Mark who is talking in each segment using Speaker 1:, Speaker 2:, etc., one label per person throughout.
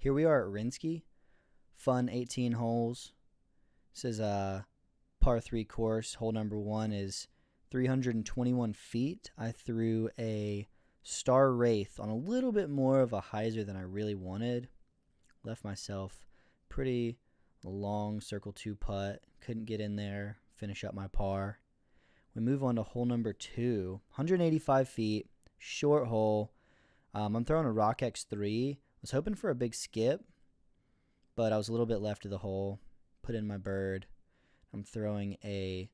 Speaker 1: Here we are at RenSke. Fun 18 holes. This is a par 3 course. Hole number 1 is 321 feet. I threw a Star Wraith on a little bit more of a hyzer than I really wanted. Left myself pretty long circle 2 putt. Couldn't get in there, finish up my par. We move on to hole number 2. 185 feet, short hole. I'm throwing a Rock X3. Was hoping for a big skip, but I was a little bit left of the hole. Put in my bird. I'm throwing a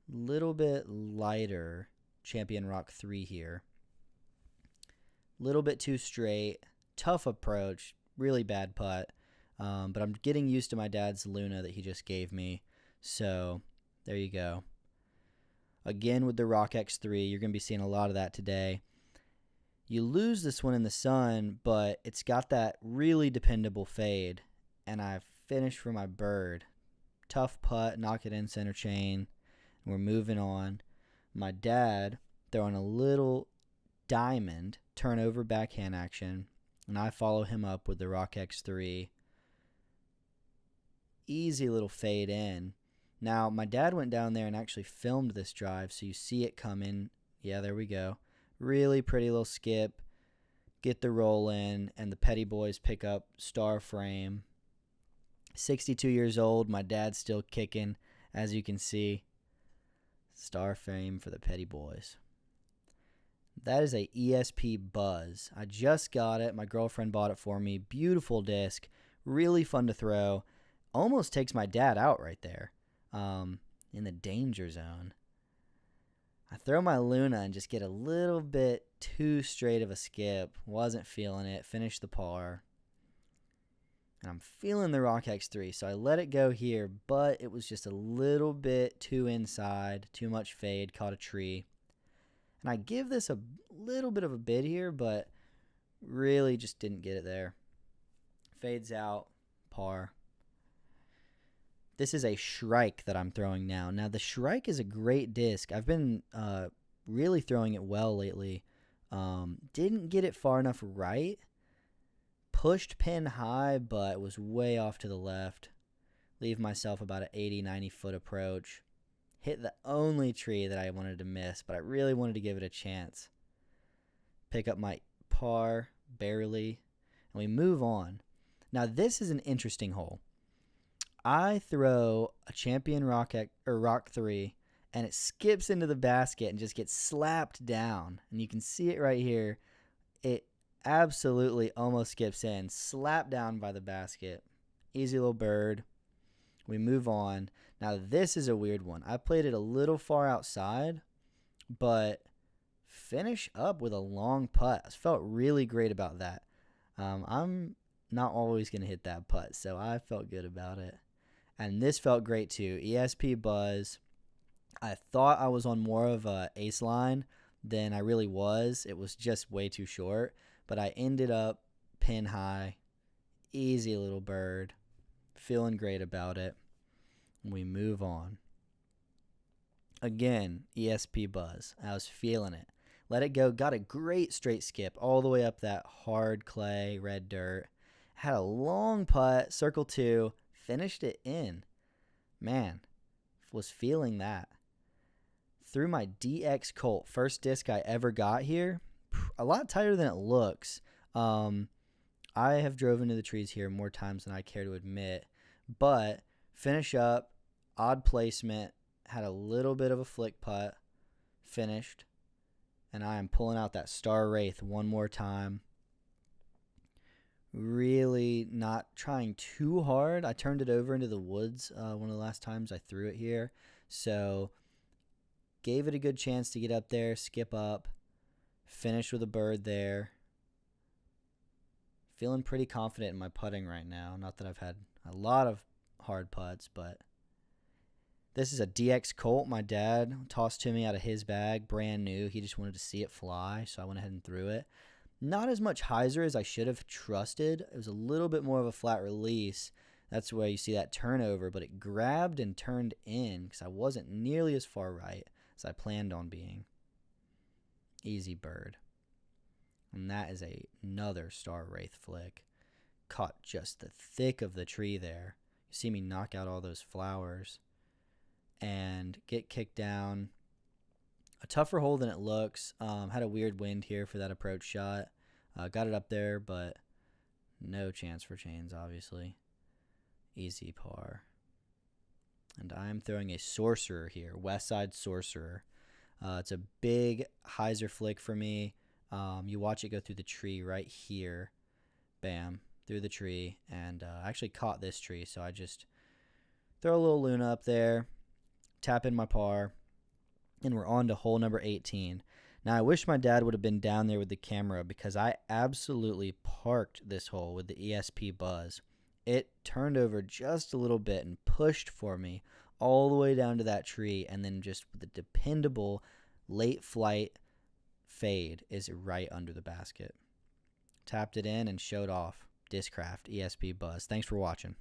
Speaker 1: little bit lighter Champion Rock 3 here. Little bit too straight. Tough approach. Really bad putt. But I'm getting used to my dad's Luna that he just gave me. So there you go. Again with the Rock X3. You're going to be seeing a lot of that today. You lose this one in the sun, but it's got that really dependable fade. And I finished for my bird. Tough putt, knock it in center chain. And we're moving on. My dad throwing a little diamond turnover backhand action. And I follow him up with the Rock X3. Easy little fade in. Now, my dad went down there and actually filmed this drive, so you see it come in. Yeah, there we go. Really pretty little skip. Get the roll in, and the Petty Boys pick up star frame. 62 years old. My dad's still kicking, as you can see. Star frame for the Petty Boys. That is a ESP Buzz. I just got it. My girlfriend bought it for me. Beautiful disc. Really fun to throw. Almost takes my dad out right there. In the danger zone. I throw my Luna and just get a little bit too straight of a skip. Wasn't feeling it. Finished the par. And I'm feeling the Rock X3, so I let it go here, but it was just a little bit too inside. Too much fade. Caught a tree. And I give this a little bit of a bid here, but really just didn't get it there. Fades out. Par. This is a Shrike that I'm throwing now. Now, the Shrike is a great disc. I've been really throwing it well lately. Didn't get it far enough right. Pushed pin high, but was way off to the left. Leave myself about an 80, 90 foot approach. Hit the only tree that I wanted to miss, but I really wanted to give it a chance. Pick up my par, barely, and we move on. Now, this is an interesting hole. I throw a Champion Rock 3, and it skips into the basket and just gets slapped down. And you can see it right here. It absolutely almost skips in. Slapped down by the basket. Easy little bird. We move on. Now, this is a weird one. I played it a little far outside, but finish up with a long putt. I felt really great about that. I'm not always going to hit that putt, so I felt good about it. And this felt great too. ESP Buzz. I thought I was on more of a ace line than I really was. It was just way too short. But I ended up pin high. Easy little bird. Feeling great about it. We move on. Again, ESP Buzz. I was feeling it. Let it go. Got a great straight skip all the way up that hard clay, red dirt. Had a long putt, circle 2. Finished it in. Man, was feeling that. Threw my DX Colt, first disc I ever got here. A lot tighter than it looks. I have drove into the trees here more times than I care to admit. But finish up, odd placement, had a little bit of a flick putt, finished. And I am pulling out that Star Wraith one more time. Really not trying too hard. I turned it over into the woods one of the last times I threw it here. So gave it a good chance to get up there, skip up, finish with a bird there. Feeling pretty confident in my putting right now. Not that I've had a lot of hard putts, but this is a DX Colt my dad tossed to me out of his bag, brand new. He just wanted to see it fly, so I went ahead and threw it. Not as much hyzer as I should have trusted. It was a little bit more of a flat release. That's where you see that turnover, but it grabbed and turned in because I wasn't nearly as far right as I planned on being. Easy bird. And that is another Star Wraith flick. caught just the thick of the tree there. You see me knock out all those flowers and get kicked down. A tougher hole than it looks. Had a weird wind here for that approach shot. Got it up there, but no chance for chains, obviously. Easy par. And I'm throwing a sorcerer here, West Side Sorcerer. It's a big hyzer flick for me. You watch it go through the tree right here. Bam, through the tree. And I actually caught this tree, so I just throw a little Luna up there, tap in my par, and we're on to hole number 18. Now, I wish my dad would have been down there with the camera because I absolutely parked this hole with the ESP Buzz. It turned over just a little bit and pushed for me all the way down to that tree, and then just the dependable late flight fade is right under the basket. Tapped it in and showed off. Discraft ESP Buzz. Thanks for watching.